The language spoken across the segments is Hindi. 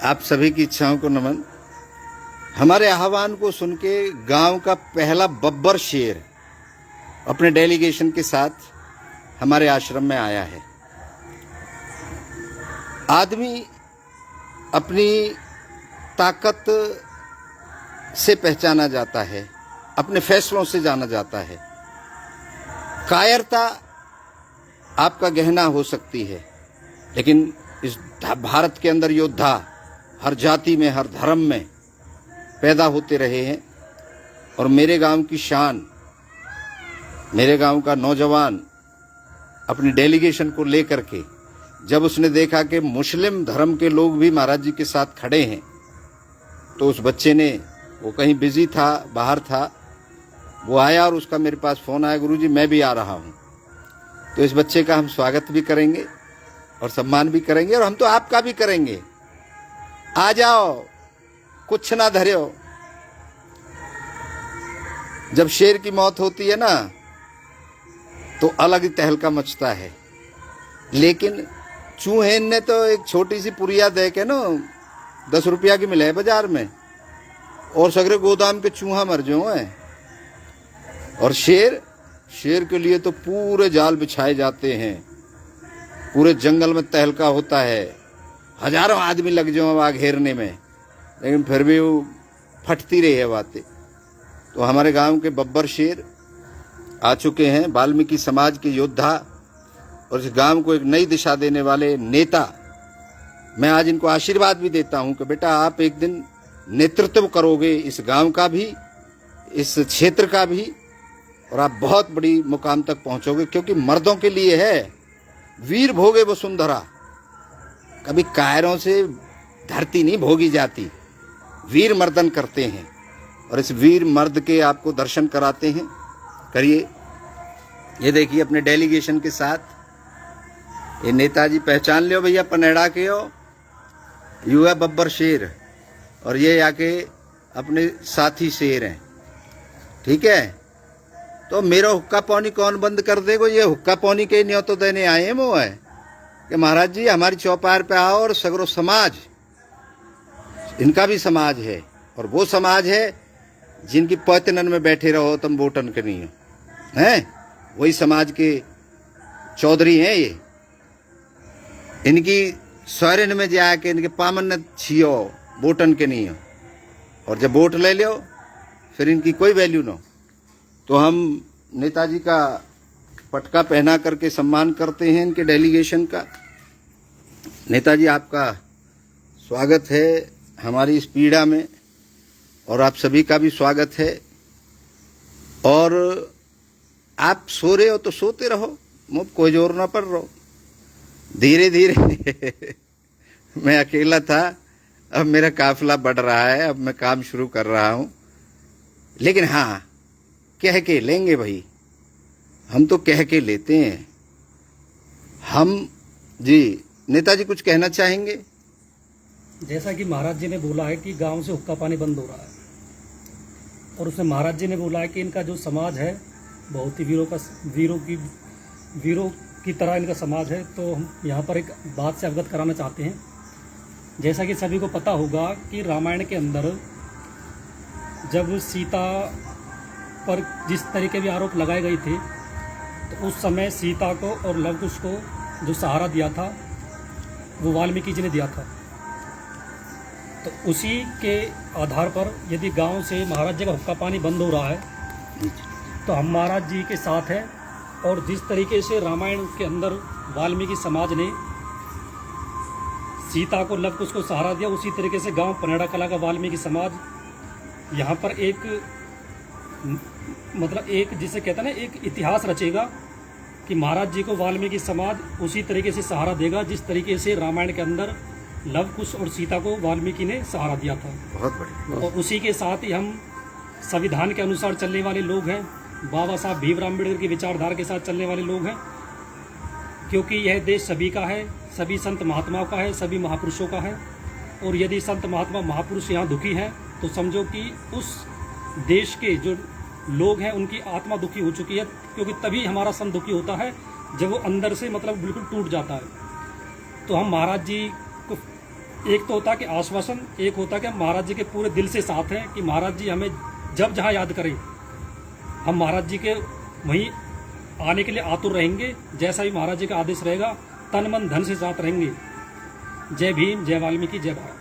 आप सभी की इच्छाओं को नमन। हमारे आह्वान को सुन के गांव का पहला बब्बर शेर अपने डेलीगेशन के साथ हमारे आश्रम में आया है। आदमी अपनी ताकत से पहचाना जाता है, अपने फैसलों से जाना जाता है। कायरता आपका गहना हो सकती है, लेकिन इस भारत के अंदर योद्धा हर जाति में, हर धर्म में पैदा होते रहे हैं। और मेरे गांव की शान, मेरे गांव का नौजवान अपनी डेलीगेशन को लेकर के जब उसने देखा कि मुस्लिम धर्म के लोग भी महाराज जी के साथ खड़े हैं, तो उस बच्चे ने, वो कहीं बिजी था, बाहर था, वो आया और उसका मेरे पास फ़ोन आया, गुरुजी मैं भी आ रहा हूँ। तो इस बच्चे का हम स्वागत भी करेंगे और सम्मान भी करेंगे, और हम तो आपका भी करेंगे। आ जाओ, कुछ ना धर्यो। जब शेर की मौत होती है ना, तो अलग ही तहलका मचता है। लेकिन चूहे ने तो एक छोटी सी पुरिया दे के ना 10 रुपया की मिले है बाजार में, और सगरे गोदाम के चूहा मर जो है। और शेर के लिए तो पूरे जाल बिछाए जाते हैं, पूरे जंगल में तहलका होता है, हजारों आदमी लग जाओ आग घेरने में, लेकिन फिर भी वो फटती रही है बातें। तो हमारे गांव के बब्बर शेर आ चुके हैं, वाल्मीकि समाज के योद्धा और इस गांव को एक नई दिशा देने वाले नेता। मैं आज इनको आशीर्वाद भी देता हूं कि बेटा आप एक दिन नेतृत्व करोगे इस गांव का भी, इस क्षेत्र का भी, और आप बहुत बड़ी मुकाम तक पहुंचोगे। क्योंकि मर्दों के लिए है वीर भोगे वसुंधरा। कभी कायरों से धरती नहीं भोगी जाती, वीर मर्दन करते हैं। और इस वीर मर्द के आपको दर्शन कराते हैं। करिए, ये देखिए अपने डेलीगेशन के साथ ये नेताजी, पहचान लियो भैया, पनेड़ा के हो, यू है बब्बर शेर, और ये आके अपने साथी शेर हैं। ठीक है, तो मेरा हुक्का पानी कौन बंद कर देगो? ये हुक्का पानी के न्यों तो देने आए हैं वो है कि महाराज जी हमारी चौपार पे आओ, और सगरो समाज, इनका भी समाज है, और वो समाज है जिनकी पैतनन में बैठे रहो तुम बोटन के नहीं हो, हैं? वही समाज के चौधरी हैं ये। इनकी सौरन में जाके इनके पामन न छियो, बोटन के नहीं हो, और जब वोट ले लो फिर इनकी कोई वैल्यू ना। तो हम नेताजी का पटका पहना करके सम्मान करते हैं इनके डेलीगेशन का। नेताजी आपका स्वागत है हमारी इस पीड़ा में, और आप सभी का भी स्वागत है। और आप सो रहे हो तो सोते रहो, मुझ कोई जोर ना पड़ रहो। धीरे धीरे मैं अकेला था, अब मेरा काफिला बढ़ रहा है, अब मैं काम शुरू कर रहा हूं। लेकिन हाँ, कह के लेंगे भाई, हम तो कह के लेते हैं। हम जी नेताजी कुछ कहना चाहेंगे? जैसा कि महाराज जी ने बोला है कि गांव से हुक्का पानी बंद हो रहा है, और उसमें महाराज जी ने बोला है कि इनका जो समाज है बहुत ही वीरों की तरह इनका समाज है। तो हम यहाँ पर एक बात से अवगत कराना चाहते हैं। जैसा कि सभी को पता होगा कि रामायण के अंदर जब सीता पर जिस तरीके भी आरोप लगाए गए थे, तो उस समय सीता को और लव कुश को जो सहारा दिया था वो वाल्मीकि जी ने दिया था। तो उसी के आधार पर यदि गांव से महाराज जी का हुक्का पानी बंद हो रहा है, तो हम महाराज जी के साथ हैं। और जिस तरीके से रामायण के अंदर वाल्मीकि समाज ने सीता को, लव कुश को सहारा दिया, उसी तरीके से गांव पनेड़ा कला का वाल्मीकि समाज यहाँ पर एक मतलब एक जिसे कहते हैं ना, एक इतिहास रचेगा कि महाराज जी को वाल्मीकि समाज उसी तरीके से सहारा देगा जिस तरीके से रामायण के अंदर लव कुश और सीता को वाल्मीकि ने सहारा दिया था। बहुत बढ़िया। और उसी के साथ ही हम संविधान के अनुसार चलने वाले लोग हैं, बाबा साहब भीमराव अम्बेडकर की विचारधारा के साथ चलने वाले लोग हैं। क्योंकि यह देश सभी का है, सभी संत महात्माओं का है, सभी महापुरुषों का है। और यदि संत महात्मा महापुरुष यहाँ दुखी हैं, तो समझो कि उस देश के जो लोग हैं उनकी आत्मा दुखी हो चुकी है। क्योंकि तभी हमारा संत दुखी होता है जब वो अंदर से मतलब बिल्कुल टूट जाता है। तो हम महाराज जी को एक तो होता कि आश्वासन, एक होता कि महाराज जी के पूरे दिल से साथ हैं कि महाराज जी हमें जब जहाँ याद करें हम महाराज जी के वहीं आने के लिए आतुर रहेंगे। जैसा भी महाराज जी का आदेश रहेगा तन मन धन से साथ रहेंगे। जय भीम, जय वाल्मीकि, जय भारत।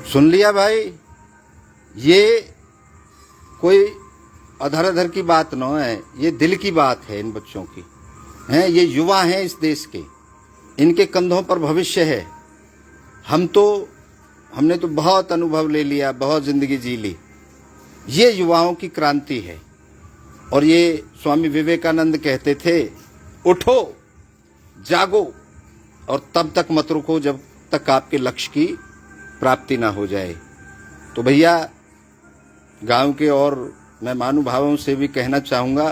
सुन लिया भाई, ये कोई अधर अधर की बात न है, ये दिल की बात है इन बच्चों की। हैं, ये युवा हैं इस देश के, इनके कंधों पर भविष्य है। हमने तो बहुत अनुभव ले लिया, बहुत जिंदगी जी ली। ये युवाओं की क्रांति है। और ये स्वामी विवेकानंद कहते थे, उठो, जागो और तब तक मत रुको जब तक आपके लक्ष्य की प्राप्ति ना हो जाए। तो भैया, गांव के और मैं महानुभावों से भी कहना चाहूँगा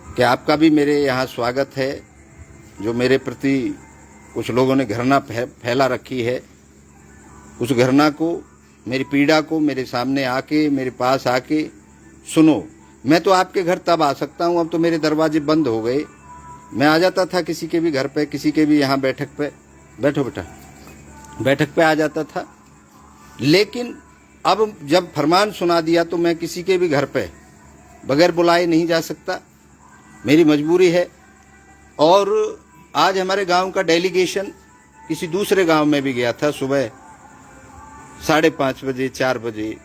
कि आपका भी मेरे यहाँ स्वागत है। जो मेरे प्रति कुछ लोगों ने घृणा फैला रखी है, उस घृणा को, मेरी पीड़ा को मेरे सामने आके, मेरे पास आके सुनो। मैं तो आपके घर तब आ सकता हूँ, अब तो मेरे दरवाजे बंद हो गए। मैं आ जाता था किसी के भी घर पे, किसी के भी यहाँ बैठक पे, बैठो बेटा, बैठक पे आ जाता था। लेकिन अब जब फरमान सुना दिया तो मैं किसी के भी घर पे बगैर बुलाए नहीं जा सकता, मेरी मजबूरी है। और आज हमारे गांव का डेलीगेशन किसी दूसरे गांव में भी गया था, सुबह 5:30 बजे, 4 बजे,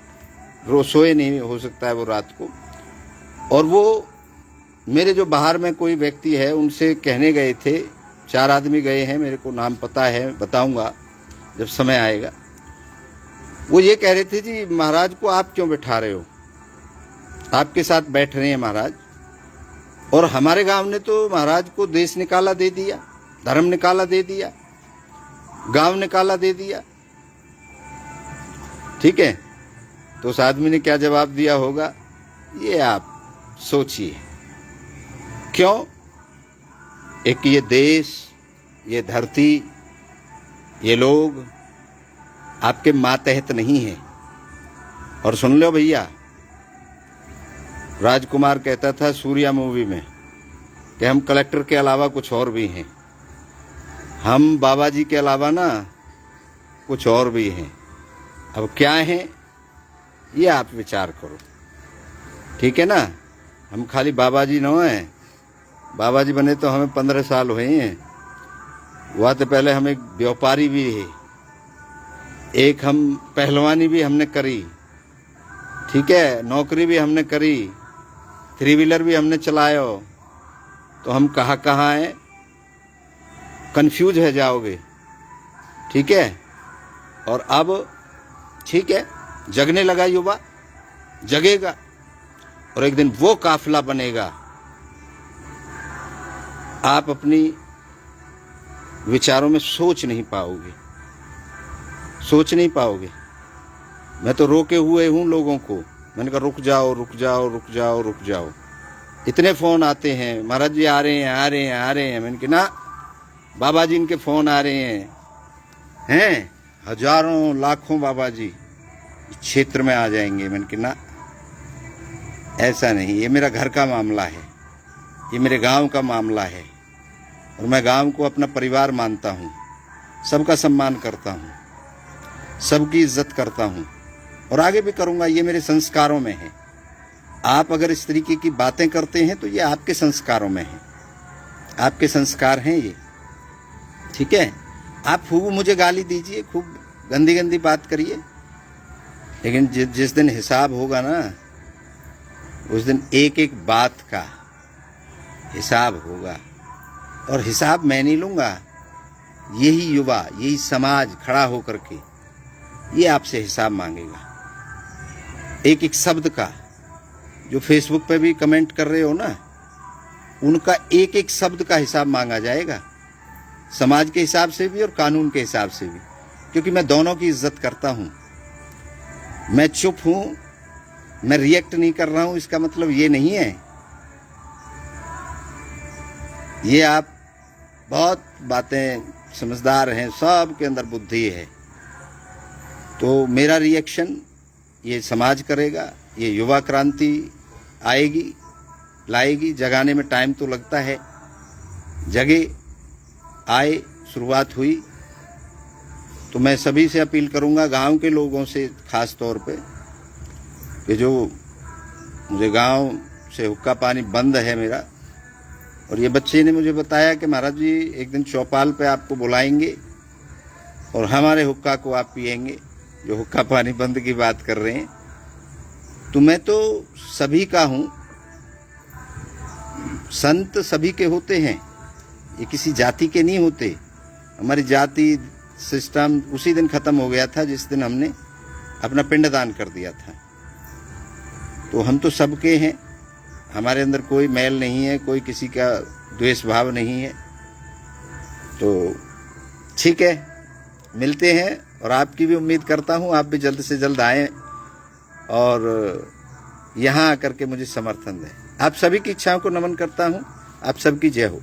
रोज सोए नहीं, हो सकता है वो रात को। और वो मेरे जो बाहर में कोई व्यक्ति है उनसे कहने गए थे, 4 आदमी गए हैं, मेरे को नाम पता है, बताऊंगा जब समय आएगा। वो ये कह रहे थे, जी महाराज को आप क्यों बैठा रहे हो, आपके साथ बैठ रहे हैं महाराज। और हमारे गांव ने तो महाराज को देश निकाला दे दिया, धर्म निकाला दे दिया, गांव निकाला दे दिया। ठीक है, तो उस आदमी ने क्या जवाब दिया होगा, ये आप सोचिए। क्यों? एक ये देश, ये धरती, ये लोग आपके मातहत नहीं है। और सुन लो भैया, राजकुमार कहता था सूर्या मूवी में कि हम कलेक्टर के अलावा कुछ और भी हैं, हम बाबा जी के अलावा ना कुछ और भी हैं। अब क्या हैं ये आप विचार करो, ठीक है ना। हम खाली बाबा जी न हैं, बाबा जी बने तो हमें 15 साल हुए हैं। वह तो पहले हम एक व्यापारी भी है, एक हम पहलवानी भी हमने करी, ठीक है, नौकरी भी हमने करी, 3 व्हीलर भी हमने चलाया। तो हम कहाँ हैं, कंफ्यूज है जाओगे, ठीक है। और अब ठीक है, जगने लगा युवा, जगेगा और एक दिन वो काफिला बनेगा। आप अपनी विचारों में सोच नहीं पाओगे, सोच नहीं पाओगे। मैं तो रोके हुए हूं लोगों को, मैंने कहा रुक जाओ, रुक जाओ, रुक जाओ, रुक जाओ। इतने फोन आते हैं, महाराज जी आ रहे हैं, आ रहे हैं, आ रहे हैं। मैंने कहा ना, बाबा जी इनके फोन आ रहे हैं, हजारों लाखों बाबा जी क्षेत्र में आ जाएंगे। मैंने कहा ना, ऐसा नहीं, ये मेरा घर का मामला है, ये मेरे गांव का मामला है। और मैं गांव को अपना परिवार मानता हूँ, सबका सम्मान करता हूँ, सबकी इज्जत करता हूँ और आगे भी करूँगा। ये मेरे संस्कारों में है। आप अगर इस तरीके की बातें करते हैं तो ये आपके संस्कारों में है, आपके संस्कार हैं ये, ठीक है। आप खूब मुझे गाली दीजिए, खूब गंदी गंदी बात करिए, लेकिन जिस दिन हिसाब होगा ना, उस दिन एक एक बात का हिसाब होगा। और हिसाब मैं नहीं लूँगा, यही युवा, यही समाज खड़ा होकर के ये आपसे हिसाब मांगेगा। एक एक शब्द का, जो फेसबुक पे भी कमेंट कर रहे हो ना, उनका एक एक शब्द का हिसाब मांगा जाएगा, समाज के हिसाब से भी और कानून के हिसाब से भी। क्योंकि मैं दोनों की इज्जत करता हूँ। मैं चुप हूँ, मैं रिएक्ट नहीं कर रहा हूँ, इसका मतलब ये नहीं है। ये आप बहुत बातें समझदार हैं, सब के अंदर बुद्धि है। तो मेरा रिएक्शन ये समाज करेगा, ये युवा क्रांति आएगी, लाएगी। जगाने में टाइम तो लगता है, जगे आए, शुरुआत हुई, तो मैं सभी से अपील करूंगा, गांव के लोगों से खास तौर पे, कि जो मुझे गांव से हुक्का पानी बंद है मेरा, और ये बच्चे ने मुझे बताया कि महाराज जी एक दिन चौपाल पे आपको बुलाएंगे और हमारे हुक्का को आप पिएंगे, जो हुक्का पानी बंद की बात कर रहे हैं। तो मैं तो सभी का हूँ, संत सभी के होते हैं, ये किसी जाति के नहीं होते। हमारी जाति सिस्टम उसी दिन खत्म हो गया था जिस दिन हमने अपना पिंडदान कर दिया था। तो हम तो सबके हैं, हमारे अंदर कोई मैल नहीं है, कोई किसी का द्वेष भाव नहीं है। तो ठीक है, मिलते हैं, और आपकी भी उम्मीद करता हूँ आप भी जल्द से जल्द आएँ और यहाँ आकर के मुझे समर्थन दें। आप सभी की इच्छाओं को नमन करता हूँ। आप सबकी जय हो।